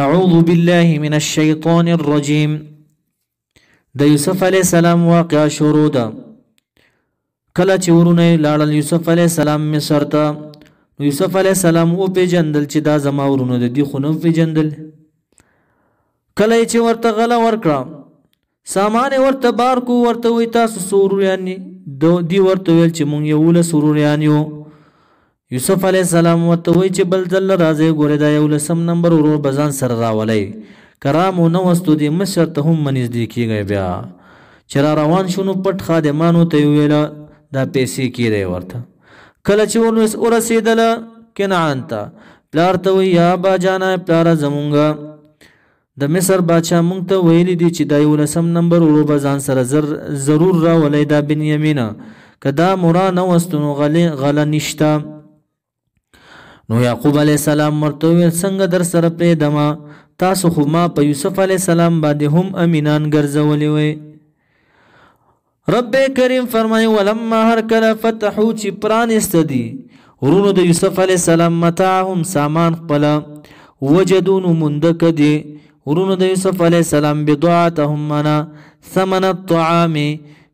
اعوذ بالله من الشیطان الرجیم. د یوسف علیہ السلام واقعا شروع ده. کله چې ورونه لاړل یوسف علیہ السلام مصر ته، یوسف علیہ السلام او پیژندل چې دا زما ورونه د دې خو نه پیژندل. کله چې ورته غله ورکړه، سامان ورته بار کو، ورته وی تاسو سوروریان دی، ورته ویل چې مونږ یو سوروریان یو. یوسف علیہ السلام ورته وی چې بل ځل راځي، ګوره دا 11 نمبر ورور بزان سره راولئ. کرامو نو وستو دی مصر ته هم منځدې کیږي. بیا چې را روان شونو پټ خادمانو ته ویل دا پیسې کیږي ورته. کله چې ورسېدل کنعان ته، پلار ته وی یا با جانا پلار زمونږه د مصر بادشاه مونږ ته ویلی دی چې دا 11 نمبر ورور بزان سره ضرور راولئ دا بنیامین، که دا مرا نه وستو نو غله نشته. نو یعقوب علیہ السلام ورته ویل څنګه در سره پرېږدمه، تاسو خو ما په یوسف علیہ السلام باندې هم امینان ګرځولي وی. رب کریم فرمایي ولما هر کله فتحو چې پرانسته دي ورونو د یوسف علیہ السلام متاعهم سامان خپل، وجدون مندک دي ورونو د یوسف علیہ السلام بضاعتهم منا ثمن الطعام،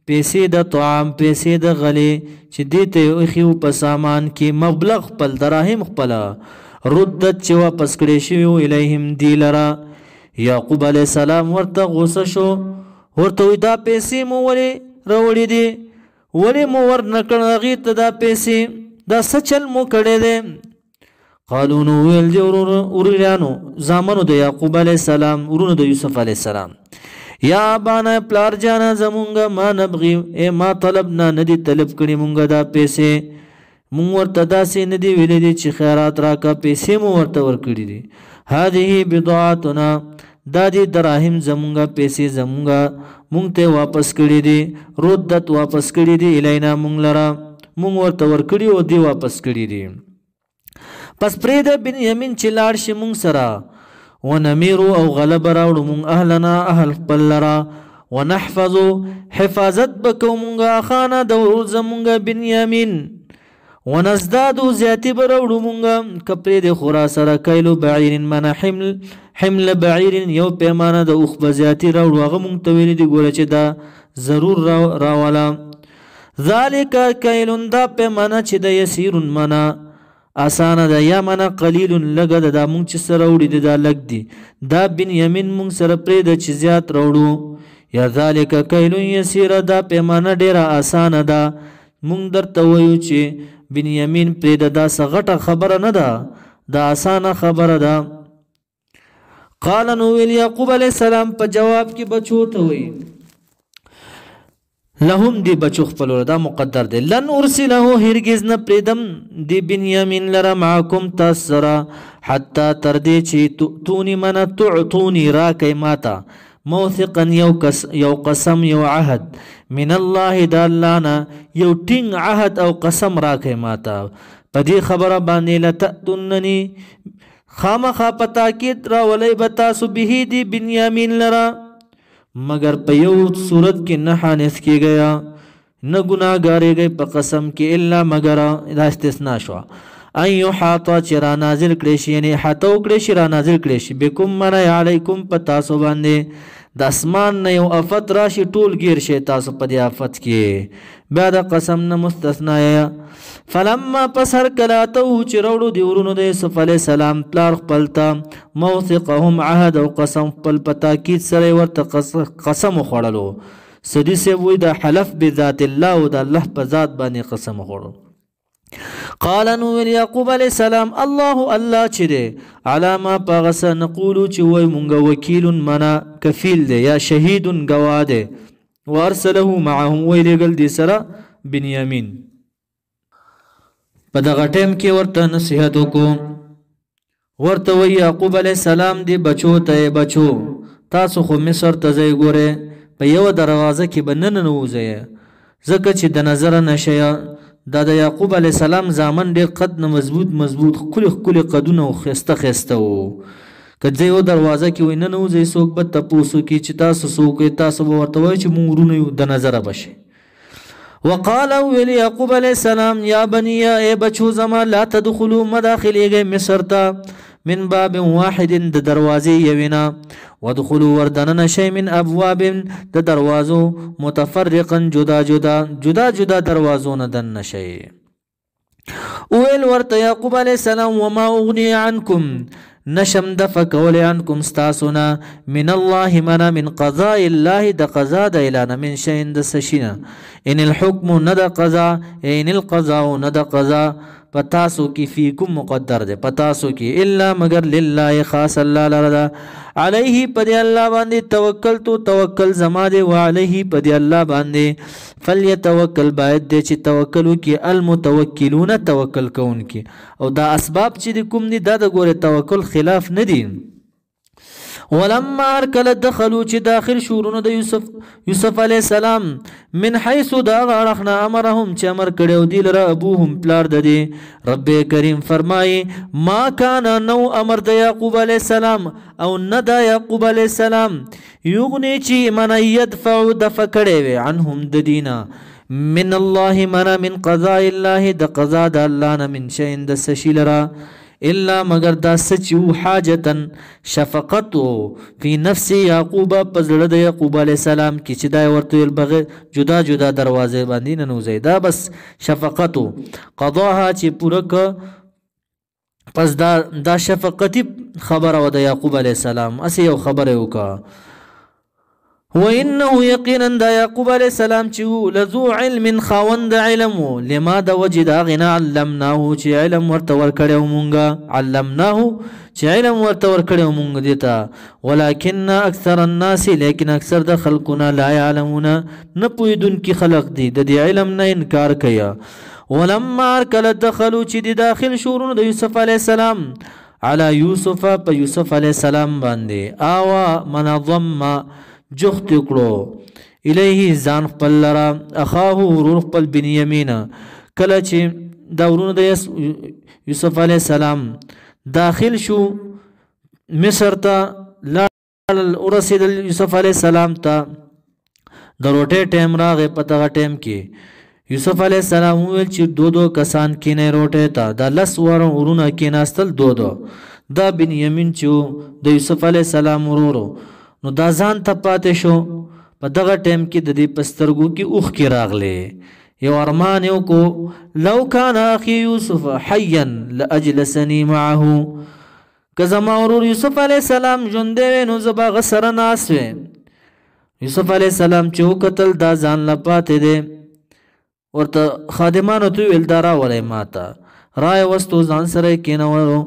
پیسې د طعام، پیسې د غلې چې دې ته ایښي په سامان کې مبلغ خپل دراهم خپل، ردت چې واپس کړی شوي و الیهم دی لره. یعقوب علیہ السلام ورته غوسه شو، ورته وی دا پیسې مو ولې راوړې دي، ولې مو ورنکړ هغې ته دا پیسې، دا څه چل مو کړی دی؟ قالو نو ویل دي وروریانو زامنو د یعقوب علیہ السلام ورونو د یوسف علیہ السلام، یا ابانا پلار جانا زمونږه ما نبغي، ای ما طلبنا ندی طلب کړي مونږه دا پیسې، مونږ ورته داسې ندی ویلی دي چې خیرات راکه، پیسې مو ورته ورکړي دي. هذه بضاعتنا، دا دی دراهم زمونږه، پیسې زمونږه، مونږ ته واپس کړي دي، ردت واپس کړي دي الینا مونږ لره، مونږ ورته ورکړي او دی واپس کړي دي. پس پرېږده بنیامین چې لاړ شي مونږ سره، ونمیرو او غلب راوړو مونږ اهلنا اهل خپل لره، ونحفظو حفاظت بکو مونږ اخانا د ورور زمونږه بنیامین، ونزدادو زیاتی به راوړو مونږه که پرېږدې خو را سره کیلو بعیرین منه حمل بعیرین یو پیمانه د اوښ به زیاتي راوړو. هغه مونږ ته ویلي دي ګوره چې دا ضرور راوله. ذالک کیلون، دا پیمانه چې د یسیرون منه آسانه ده، یا منه قلیل لږه ده، دا مونږ چې سره راوړي دي دا لږ دي، دا بنیامین مونږ سره پرېږده چې زیات راوړو. یا ذالک کیلون یسیره، دا پیمانه ډېره آسانه ده، مونږ درته وایو چې بنیامین پرېږده، دا څه غټه خبره نه ده، دا آسانه خبره ده. قال نو ویل یعقوب علیہ السلام په جواب کې بچو ته وی لهم دی بچو خپل، دا مقدر دی، لن ارسله هرگز نه پرېږدم دی بنیامین لره معکم تاسو سره، حتی تر دې چې تونی منه تعطونی راکئ ماته، موثقا یو قسم یو عهد، من الله د الله نه یو ټینګ عهد او قسم راکئ ماته. په دې خبره باندې لتأتوننی خامخا په تاکید راولئ به تاسو به دی بنیامین لره، مگر په یو صورت کې نه حانث کېږئ، نه ګناهګارېږئ په قسم کې، الا مگر دا استثنا شوه، ان یحاطه چې را نازل کړی شي، یعنې احاطه وکړی شي، را نازل کړی شي، بکم منه علیکم په تاسو باندې، د اسمان نه یو افت راشي ټول ګیر شي تاسو په دې افت کې، بیا د قسم نه مستثنا یې. فلما پس هر کله اتوه چې راوړو د ورونو د یوسف علیہ السلام پلار خپل ته موثقهم عهد او قسم خپل، په تاکید سره ورته قسم وخوړلو. سدي صاحب وایي د حلف بذات الله او د الله په ذات باندې قسم وخوړو. قال نو ویل یعقوب علیہ السلام الله چې دی علامه په هغه څه نقولو چې وایي مونږه وکیل منا کفیل دی، یا شهید ګواه دی. وارسله معهم ویل لېږل دې سره بنیامین. په دغه ټیم کې ورته نصیحت وکړو، ورته وی یعقوب علیہ السلام دی بچو ته بچو تاسو خو مصر ته ځئ، ګورئ په یوه دروازه کې به نه ننوځئ ځکه چې د نظره نشئ. دا د یعقوب علیہ السلام زامن ډېر قد نه مضبوط ښکلي ښکلي قدونه و، ښایسته ښایسته و. که ځئ یو دروازه کې وی ننوځئ څوک به تپوس وکړي چې تاسو څوک یې، تاسو به ورته وایئ چې مونږ ورونه یو، د نظره به شئ. وقال ویل یعقوب علیہ السلام یا بنی اے بچو زما لا تدخلوا مداخلیږئ مصر ته، من باب واحد د دروازې یوینا وادخلوا وردنن شی من ابواب د دروازو متفرقا جدا جدا دروازو نه دن شی ویل ورته یعقوب علیہ السلام وما اغنی عنکم نشم دفع کولی عنکم ستاسونا من الله منا من قضاء الله د قضاء د اعلان من شین د سشینا ان الحكم ند قضاء ان القضاء ند قضاء پتاسو کی فیکم مقدر دے پتاسو کی الا مگر لله خاص الله لرا علیه پدی الله باندې توکل زما دے وعلیه پدی الله باندې فلیتوکل باید دے چې توکل کی المتوکلون توکل کون کی او دا اسباب چې کوم دي دا د ګوره توکل خلاف ندی ولما ارکل دخلوا چې داخل شورونه د یوسف علیہ السلام من حيث دا غړخنا امرهم چې امر کړو دی لره ابوهم پلار د دی رب کریم فرمای ما کان نو امر د یعقوب علیہ السلام او نه د یعقوب علیہ السلام یغنی چې من يدفع دفع کړي وي عنهم د دینا من الله من قضاء الله د قضاء د الله نه من شین د سشیلرا الا مگر دا سچو حاجتا شفقتو فی نفس یعقوب پزړه د یعقوب علیہ السلام کی چې دا ورته بغیر جدا دروازې باندې ننوځي دا بس شفقتو قضاها چې پوره ک پس دا شفقتی خبره و د یعقوب علیہ السلام اسی یو خبره وکا وانه یقینا دا یعقوب علیہ السلام چې لذو علم خاوند علم لما د وجد غنا علمناه چې علم ورته ورکړو مونږه علمناه چې علم ورته ورکړو مونږ دیتا ولکن اکثر الناس لیکن اکثر د خلقنا لا يعلمون نه پویدون کی خلق دی د علم نه انکار کیا ولما ارکل دخلوا چې داخل شورون د یوسف علیہ السلام علی یوسف په یوسف علیہ السلام باندې آوا منظم جخت کړو الیه ځان خپل لرا اخاه ورور خپل بنیامین کله چې دا ورونه د یوسف علیہ السلام داخل شو مصر ته لاړل ورسید یوسف علیہ السلام ته د روټه ټیم راغې پته ټیم کې یوسف علیہ السلام ویل چې دو کسان کینې روټه ته دا لس ورونه کیناستل دو دا بنیامین چې د یوسف علیہ السلام ورورو نو دا ځان ته پاتې شو په دغه ټیم کې د دې پسترګو کې اوخ کې راغله یو ارمان یو کو لو کان اخي یوسف حیا لاجلسني معه کزما ورور یوسف علیہ السلام ژوند دی نو زبا غسر ناس و یوسف علیہ السلام چې قتل دا ځان لا پاتې دی ورته خادمانو ته ویل دارا ولې ماته رای وستو ځان سره کینورو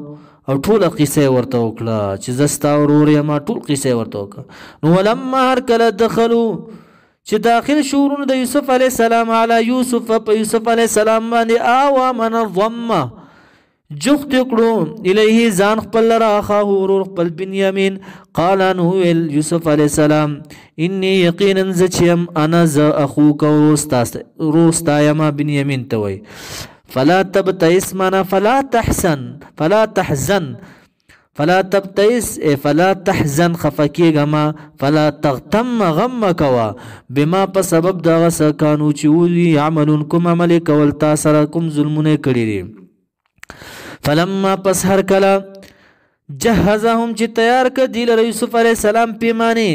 او ټول قصه ورته وکړه چې زستا ورور ما ټول قصه ورته وکړه نو ولما هرکله دخلوا چې داخل شورون د یوسف علیہ السلام علی یوسف په یوسف علیہ السلام باندې آوا من الضم جخت کړو الیه ځان خپل را اخاه ورور خپل بنیامین قال نو یوسف علیہ السلام انی یقینا زچم انا ز اخوک روستا یما بنیامین ته وای فلا تبتئس مانا فلا تحزن فلا تبتئس فلا تحزن خفکیگا ما فلا تغتم غم کوا بما په سبب دا سکانو چولی عملون کوم عمل کول تا سره کوم ظلمونه کړی فلما پس هر کلا جهزهم چې تیار ک دی له یوسف علیہ السلام پیمانه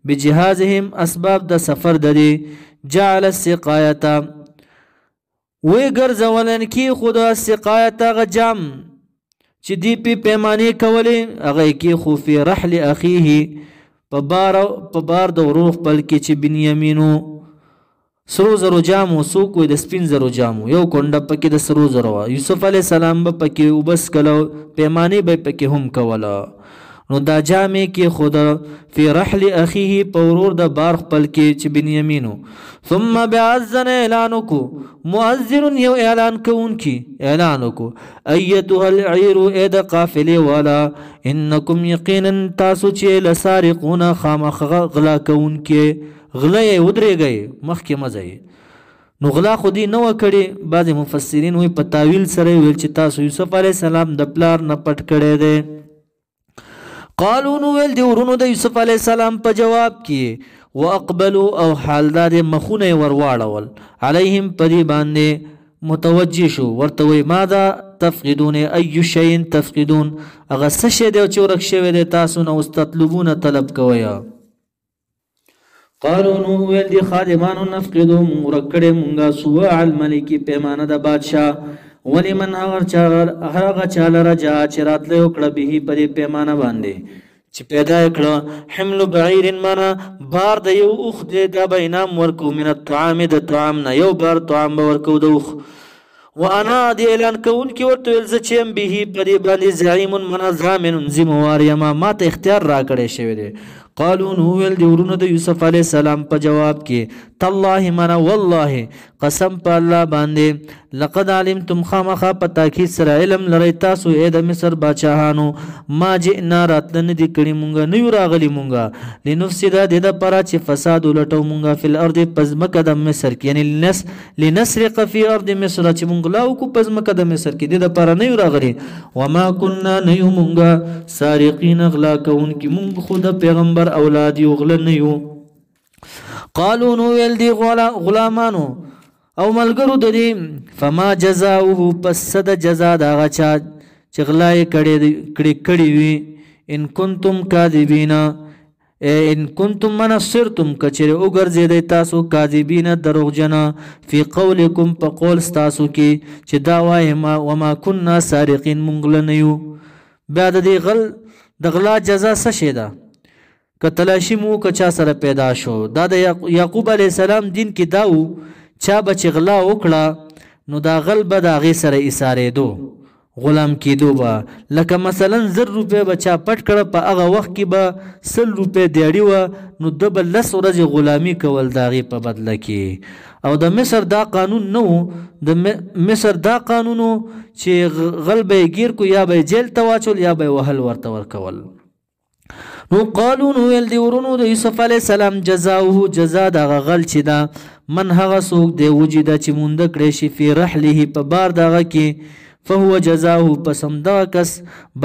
بجهازهم اسباب د سفر د دی جعل السقایه وی ګرځولن کی خدا سقایت غجام چې دی په پیمانه کولې هغه کی خو فی رحل اخیه په بار د ورور خپل کې چې بنیامینو سرو زرو جامو سو کوی د سپین زرو جامو یو کونډه پکې د سرو زرو یوسف علیہ السلام به پکې وبس کلو پیمانه به پکې هم کوله نو دا جامې کې خدا فی رحل اخیه په ورور د بار خپل کې چې بنیامینو ثم بعزن اعلانکو مؤذن یو اعلان کوونکی اعلانکو ایتها العیر اید قافله والا انکم یقینا تاسو چې لسارقون خامخ غلا کوونکی غلا یې ودرېږي مخکې مزه نو غلا خودی نو کړي بعض مفسرین وی په تاویل سره ویل چې تاسو یوسف علیہ السلام د پلار نه پټ کړي دي قالو نو ویل دی ورونو د یوسف علیہ السلام په جواب کې واقبلوا او حالدار مخونه ورواړول علیهم پدی باندې متوجه شو ورته وی ماذا تفقدون ای شیء تفقدون اغه څه شی دی چې ورک شوی دی تاسو نه اوس تطلبون طلب کوئ قالوا نو ویل دی خادمانو نفقدو ورک کړی مونږه سواع الملک پیمانه د بادشاه ولمن هغه چا لره جا چې راتلی وکړه به په دې پیمانه باندې چې پیدا یې کړه حمل بعیر مانا بار د یو اوښ دی دا به انعام ورکو من الطعام د طعام نه یو بار طعام به ورکو د اوښ وانا دی اعلان کوونکي ورته ویل زه چې یم به په دې باندې زعیم منا ضامن ذموار یما ما ته اختیار را کړی شوی دی قالو نو ویل دی ورونو د یوسف علیه السلام په جواب کې تالله منا والله قسم په الله باندې لقد علمتم خامخا په تاکید سره علم لرئ تاسو ای د مصر باچاهانو ما جئنا راتله نه دي کړي مونږه نه یو راغلي مونږه لنفسد د دپاره چې فساد ولټو مونږه فی الارض په ځمکه د مصر کې یعنې لنسرق فی ارض مصر چې مونږ لا وکړو په ځمکه د مصر کې د دپاره نه یو راغلي وما کنا نه یو مونږه سارقین غلا کوونکي مونږ خو د پیغمبر اولاد یو غله نه یو قالو نو ویل دی غلامانو او ملګرو د دې فما جزاؤه پس د جزا د هغه چا چې غلا یې کړې وي ان کنتم کاذبین ان کنتم منصرتم کچره وګرځېدئ تاسو کاذبین دروغجنه فی قولکم په قول ستاسو کې چې دا وایم وما کنا سارقین مونږ نه یو بیا د دې د غلا جزا څه شی ده که تلاشي مو که چا سره پیدا شو دا د یعقوب علیه السلام دین کې دا و چا به چې غلا وکړه نو دا غل به د هغې سره ایسارېدو غلام کېدو به لکه مثلا 1000 روپۍ به چا پټ کړه په هغه وخت کې به 100 روپۍ دیاړي وه نو ده به 10 ورځې غلامي کول د هغې په بدله کې او د مصر دا قانون نه و د مصر دا قانون و چې غل به یې ګیر کو یا به یې جیل ته واچول یا به یې وهل ورته ورکول نو قالو نو ویل دی ورونو د یوسف علیه السلام جزاؤه جزا د هغه غل چې ده من هغه څوک دی وجده چې مونده کړی شي فی رحله په بار د هغه کې فهو جزاؤه پس همدغه کس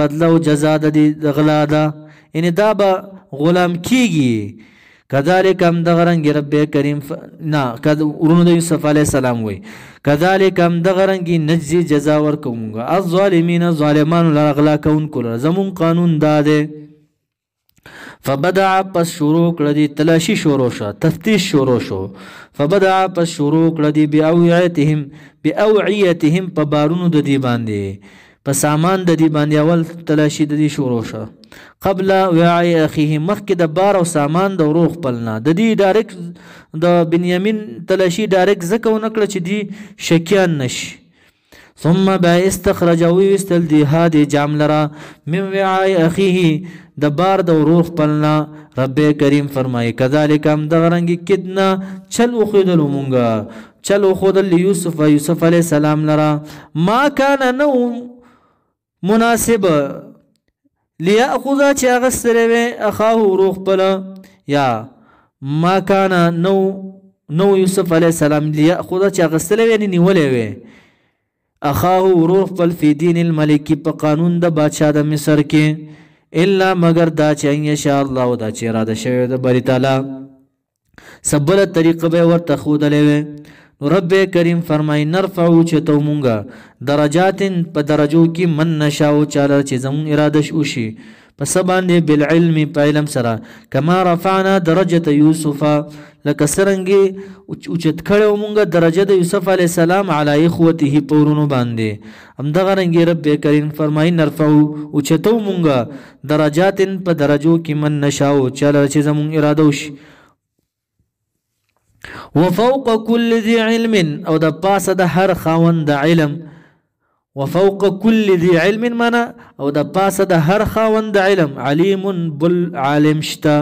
بدله او جزا د غلا ده یعنې دا به غلام کیږي کذالک همدغه رنګې رب کریم نه ورونو د یوسف علیه السلام وی کذالک همدغه رنګې نجزي جزا ورکومږه الظالمین ظالمانو لره غلا کوونکو لره زمون قانون دا دی فبدع پس شروع کړه دی تلاشي شروع شو تفتیش شروع شو فبدع پس شروع کړه دی باوعیتهم په بارونو د دی باندې په سامان د دی باندې اول تلاشي د دی شروع شو قبل وعي اخیه مخکې د بار او سامان د ورو خپلنا د دی ډایرکټ د بنیامین تلاشي ډایرکټ ځکه ونه کړه چې دی شکیان نشي ثم با استخرج ويستل دي هادي جاملرا من وعاء اخيه د بار د ورور خپلنا رب کریم فرمایي کذالک هم د غرنګ کدنا چل خودل مونږه چل خودل یوسف علیه السلام لرا ما کان نو مناسب لیاخذ چې اغسره وي اخاه ورور خپل یا ما کان نو یوسف علیه السلام لیاخذ چې اغسره وي نیولې وي اخاه ورور خپل فی دین الملک په قانون د بادشاه د مصر کې الا مگر دا چې ان شاء الله دا چې اراده شوی د بری تعالی سبله طریقه به ورته ښودلې وي نو رب کریم فرمای نرفعو چې تو مونږه درجات په درجو کې من نشاو چاله چې زمون اراده وشي پس باندې بالعلم په علم سره کما رفعنا درجه یوسف لکه څرنګه اوچت کړو مونږه درجه د یوسف علی السلام علی اخوته پورونو باندې همدغه رنګ رب کریم فرمای نرفعو اوچتو مونږه درجات په درجو کې من نشاو چاله چې زمون اراده وشي وفوق كل ذي علم او د پاسه د هر خاوند علم وفوق كل ذي علم منا او د پاسه د هر خاوند علم علیم بل عالم شتا